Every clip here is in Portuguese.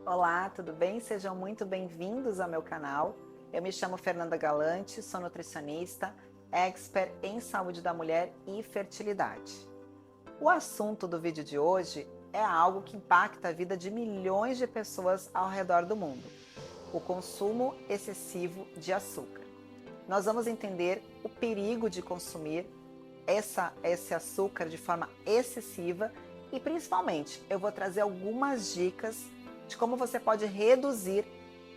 Olá, tudo bem? Sejam muito bem-vindos ao meu canal. Eu me chamo Fernanda Galante, sou nutricionista, expert em saúde da mulher e fertilidade. O assunto do vídeo de hoje é algo que impacta a vida de milhões de pessoas ao redor do mundo: o consumo excessivo de açúcar. Nós vamos entender o perigo de consumir esse açúcar de forma excessiva e, principalmente, eu vou trazer algumas dicas de como você pode reduzir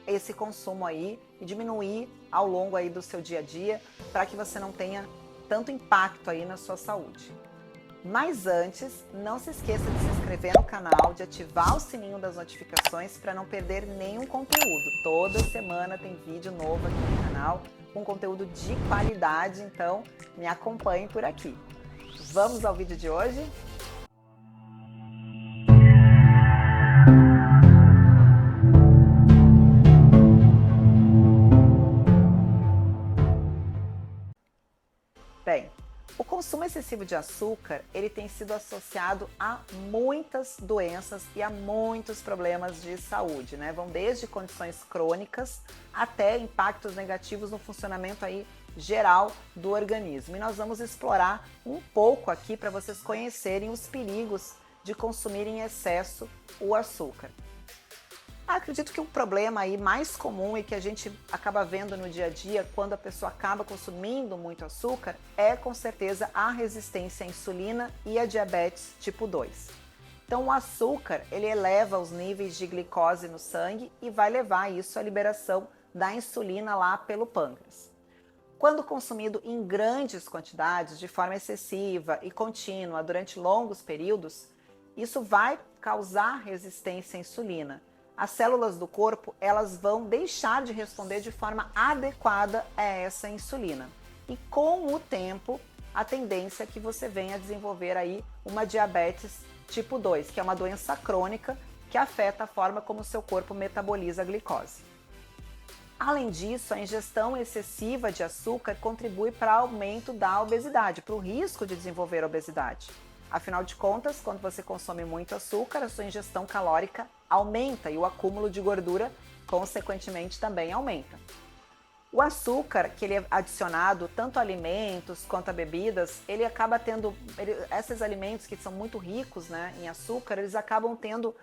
esse consumo aí e diminuir ao longo aí do seu dia a dia para que você não tenha tanto impacto aí na sua saúde. Mas antes, não se esqueça de se inscrever no canal, de ativar o sininho das notificações para não perder nenhum conteúdo. Toda semana tem vídeo novo aqui no canal com conteúdo de qualidade, então me acompanhe por aqui. Vamos ao vídeo de hoje? Bem, o consumo excessivo de açúcar, ele tem sido associado a muitas doenças e a muitos problemas de saúde, né? Vão desde condições crônicas até impactos negativos no funcionamento aí geral do organismo. E nós vamos explorar um pouco aqui para vocês conhecerem os perigos de consumir em excesso o açúcar. Acredito que o problema aí mais comum e que a gente acaba vendo no dia a dia quando a pessoa acaba consumindo muito açúcar é com certeza a resistência à insulina e a diabetes tipo 2. Então o açúcar, ele eleva os níveis de glicose no sangue e vai levar isso à liberação da insulina lá pelo pâncreas. Quando consumido em grandes quantidades, de forma excessiva e contínua durante longos períodos, isso vai causar resistência à insulina. As células do corpo, elas vão deixar de responder de forma adequada a essa insulina. E com o tempo, a tendência é que você venha a desenvolver aí uma diabetes tipo 2, que é uma doença crônica que afeta a forma como o seu corpo metaboliza a glicose. Além disso, a ingestão excessiva de açúcar contribui para o aumento da obesidade, para o risco de desenvolver obesidade. Afinal de contas, quando você consome muito açúcar, a sua ingestão calórica aumenta e o acúmulo de gordura, consequentemente, também aumenta. O açúcar, que ele é adicionado tanto a alimentos quanto a bebidas, ele acaba tendo, esses alimentos que são muito ricos, né, em açúcar, eles acabam tendo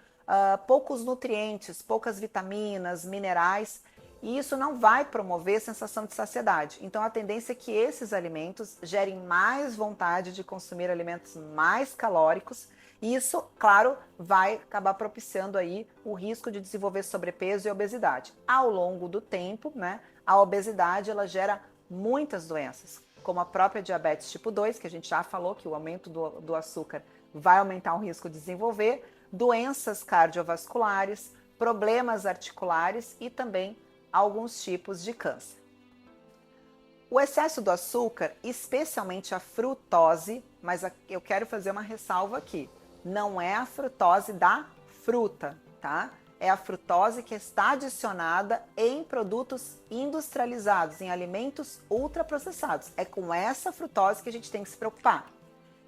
poucos nutrientes, poucas vitaminas, minerais, e isso não vai promover sensação de saciedade. Então a tendência é que esses alimentos gerem mais vontade de consumir alimentos mais calóricos, e isso, claro, vai acabar propiciando aí o risco de desenvolver sobrepeso e obesidade. Ao longo do tempo, né, a obesidade ela gera muitas doenças, como a própria diabetes tipo 2, que a gente já falou que o aumento do açúcar vai aumentar o risco de desenvolver, doenças cardiovasculares, problemas articulares e também alguns tipos de câncer. O excesso do açúcar, especialmente a frutose, mas eu quero fazer uma ressalva aqui, não é a frutose da fruta, tá? É a frutose que está adicionada em produtos industrializados, em alimentos ultraprocessados. É com essa frutose que a gente tem que se preocupar.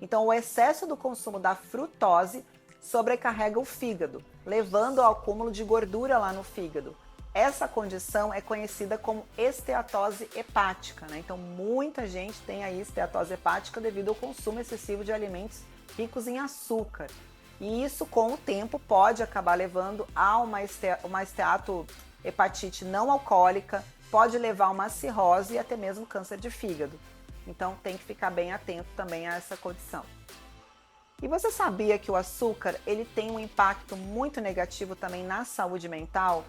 Então, o excesso do consumo da frutose sobrecarrega o fígado, levando ao acúmulo de gordura lá no fígado. Essa condição é conhecida como esteatose hepática, né? Então, muita gente tem aí esteatose hepática devido ao consumo excessivo de alimentos ricos em açúcar. E isso, com o tempo, pode acabar levando a uma esteatohepatite não alcoólica, pode levar a uma cirrose e até mesmo câncer de fígado. Então, tem que ficar bem atento também a essa condição. E você sabia que o açúcar ele tem um impacto muito negativo também na saúde mental?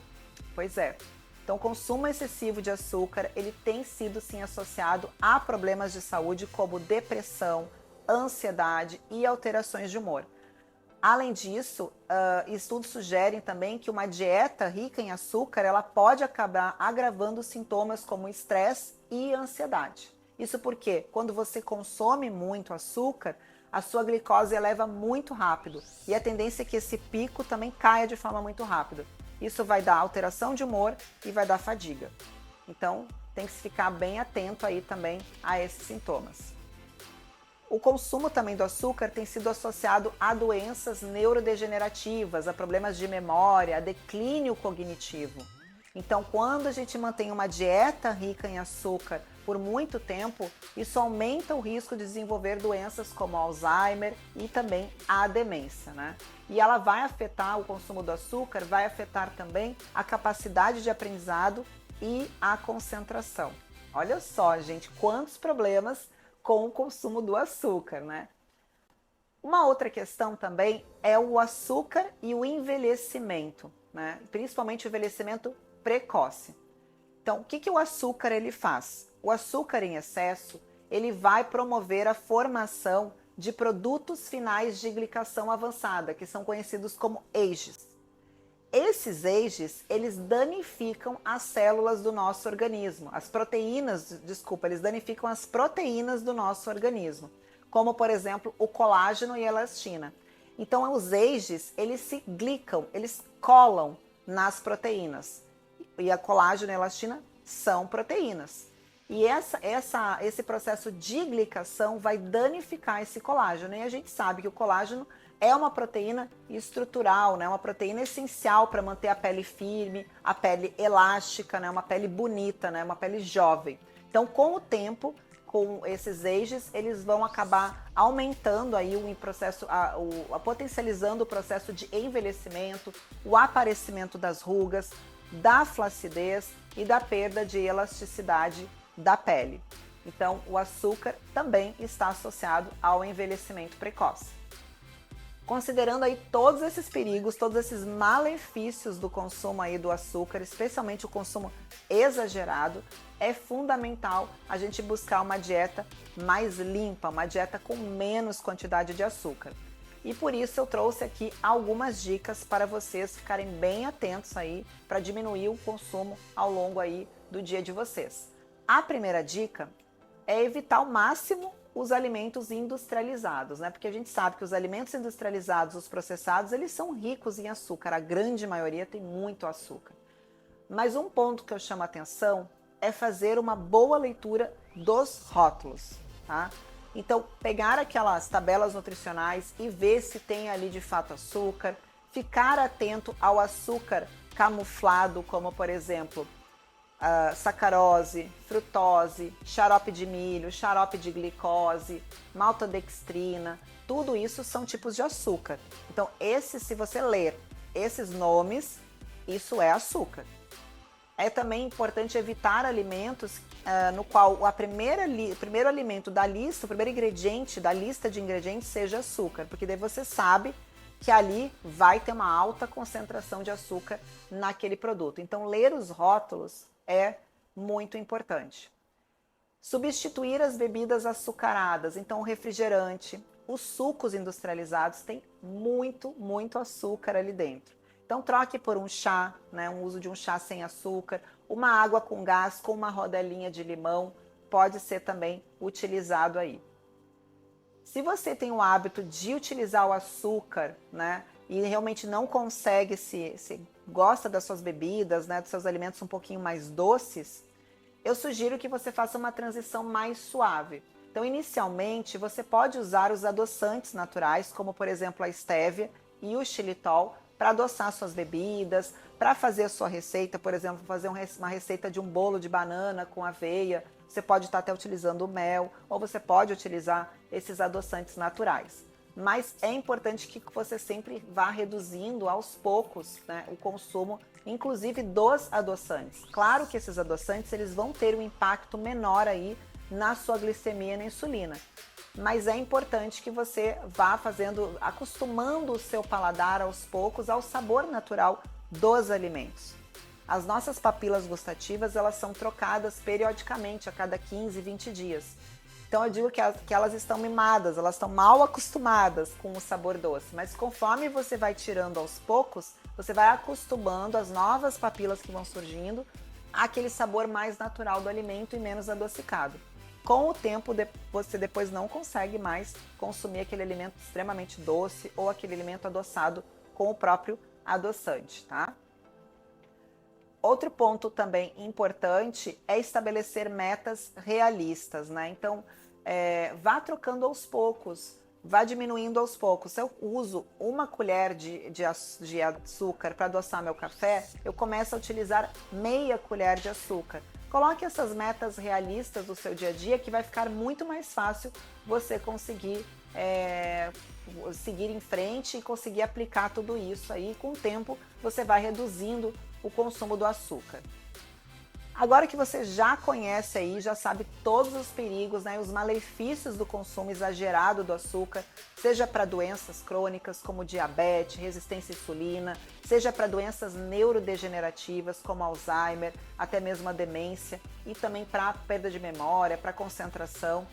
Pois é. Então, o consumo excessivo de açúcar, ele tem sido sim associado a problemas de saúde como depressão, ansiedade e alterações de humor. Além disso, estudos sugerem também que uma dieta rica em açúcar, ela pode acabar agravando sintomas como estresse e ansiedade. Isso porque quando você consome muito açúcar, a sua glicose eleva muito rápido e a tendência é que esse pico também caia de forma muito rápida. Isso vai dar alteração de humor e vai dar fadiga. Então, tem que se ficar bem atento aí também a esses sintomas. O consumo também do açúcar tem sido associado a doenças neurodegenerativas, a problemas de memória, a declínio cognitivo. Então, quando a gente mantém uma dieta rica em açúcar por muito tempo, isso aumenta o risco de desenvolver doenças como Alzheimer e também a demência, né? E ela vai afetar, o consumo do açúcar vai afetar também a capacidade de aprendizado e a concentração. Olha só, gente, quantos problemas com o consumo do açúcar, né? Uma outra questão também é o açúcar e o envelhecimento, né? Principalmente o envelhecimento precoce. Então, o que o açúcar ele faz? O açúcar em excesso, ele vai promover a formação de produtos finais de glicação avançada, que são conhecidos como AGEs. Esses AGEs, eles danificam as células do nosso organismo, as proteínas, desculpa, eles danificam as proteínas do nosso organismo, como, por exemplo, o colágeno e a elastina. Então, os AGEs, eles se glicam, eles colam nas proteínas. E a colágeno e a elastina são proteínas. E esse processo de glicação vai danificar esse colágeno. E a gente sabe que o colágeno é uma proteína estrutural, né? Uma proteína essencial para manter a pele firme, a pele elástica, né? Uma pele bonita, né? Uma pele jovem. Então, com o tempo, com esses AGEs, eles vão acabar aumentando aí o processo, potencializando o processo de envelhecimento, o aparecimento das rugas, da flacidez e da perda de elasticidade da pele. Então, o açúcar também está associado ao envelhecimento precoce. Considerando aí todos esses perigos, todos esses malefícios do consumo aí do açúcar, especialmente o consumo exagerado, é fundamental a gente buscar uma dieta mais limpa, uma dieta com menos quantidade de açúcar. E por isso eu trouxe aqui algumas dicas para vocês ficarem bem atentos aí para diminuir o consumo ao longo aí do dia de vocês. A primeira dica é evitar ao máximo os alimentos industrializados, né? Porque a gente sabe que os alimentos industrializados, os processados, eles são ricos em açúcar, a grande maioria tem muito açúcar. Mas um ponto que eu chamo a atenção é fazer uma boa leitura dos rótulos, tá? Então, pegar aquelas tabelas nutricionais e ver se tem ali de fato açúcar, ficar atento ao açúcar camuflado, como por exemplo, sacarose, frutose, xarope de milho, xarope de glicose, maltodextrina, tudo isso são tipos de açúcar. Então, se você ler esses nomes, isso é açúcar. É também importante evitar alimentos no qual o primeiro alimento da lista, o primeiro ingrediente da lista de ingredientes seja açúcar, porque daí você sabe que ali vai ter uma alta concentração de açúcar naquele produto. Então, ler os rótulos é muito importante. Substituir as bebidas açucaradas, então o refrigerante, os sucos industrializados têm muito açúcar ali dentro. Então troque por um chá, né, um uso de um chá sem açúcar, uma água com gás com uma rodelinha de limão pode ser também utilizado aí. Se você tem o hábito de utilizar o açúcar, né, e realmente não consegue, se gosta das suas bebidas, né, dos seus alimentos um pouquinho mais doces, eu sugiro que você faça uma transição mais suave. Então, inicialmente, você pode usar os adoçantes naturais, como por exemplo a estévia e o xilitol, para adoçar suas bebidas, para fazer a sua receita, por exemplo, fazer uma receita de um bolo de banana com aveia. Você pode estar até utilizando o mel, ou você pode utilizar esses adoçantes naturais. Mas é importante que você sempre vá reduzindo aos poucos, né, o consumo, inclusive dos adoçantes. Claro que esses adoçantes eles vão ter um impacto menor aí na sua glicemia e na insulina. Mas é importante que você vá acostumando o seu paladar aos poucos ao sabor natural dos alimentos. As nossas papilas gustativas, elas são trocadas periodicamente, a cada 15, 20 dias. Então eu digo que elas estão mimadas, elas estão mal acostumadas com o sabor doce. Mas conforme você vai tirando aos poucos, você vai acostumando as novas papilas que vão surgindo àquele sabor mais natural do alimento e menos adocicado. Com o tempo, você depois não consegue mais consumir aquele alimento extremamente doce ou aquele alimento adoçado com o próprio adoçante, tá? Outro ponto também importante é estabelecer metas realistas, né? Então, vá trocando aos poucos, vá diminuindo aos poucos. Se eu uso uma colher de açúcar para adoçar meu café, eu começo a utilizar meia colher de açúcar. Coloque essas metas realistas do seu dia a dia, que vai ficar muito mais fácil você conseguir seguir em frente e conseguir aplicar tudo isso aí. Com o tempo, você vai reduzindo o consumo do açúcar. Agora que você já conhece aí, já sabe todos os perigos, né, os malefícios do consumo exagerado do açúcar, seja para doenças crônicas como diabetes, resistência à insulina, seja para doenças neurodegenerativas como Alzheimer, até mesmo a demência, e também para perda de memória, para concentração,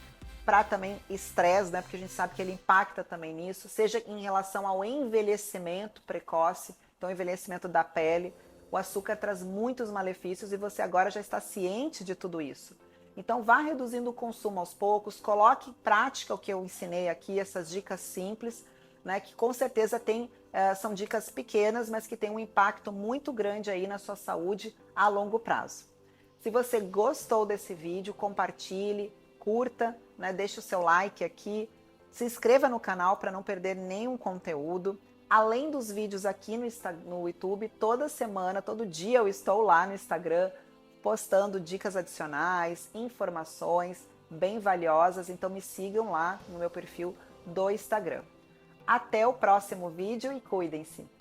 para também estresse, né, porque a gente sabe que ele impacta também nisso, seja em relação ao envelhecimento precoce, então envelhecimento da pele. O açúcar traz muitos malefícios e você agora já está ciente de tudo isso. Então vá reduzindo o consumo aos poucos, coloque em prática o que eu ensinei aqui, essas dicas simples, né, que com certeza são dicas pequenas, mas que têm um impacto muito grande aí na sua saúde a longo prazo. Se você gostou desse vídeo, compartilhe, curta, né, deixe o seu like aqui, se inscreva no canal para não perder nenhum conteúdo. Além dos vídeos aqui no YouTube, toda semana, todo dia eu estou lá no Instagram postando dicas adicionais, informações bem valiosas, então me sigam lá no meu perfil do Instagram. Até o próximo vídeo e cuidem-se!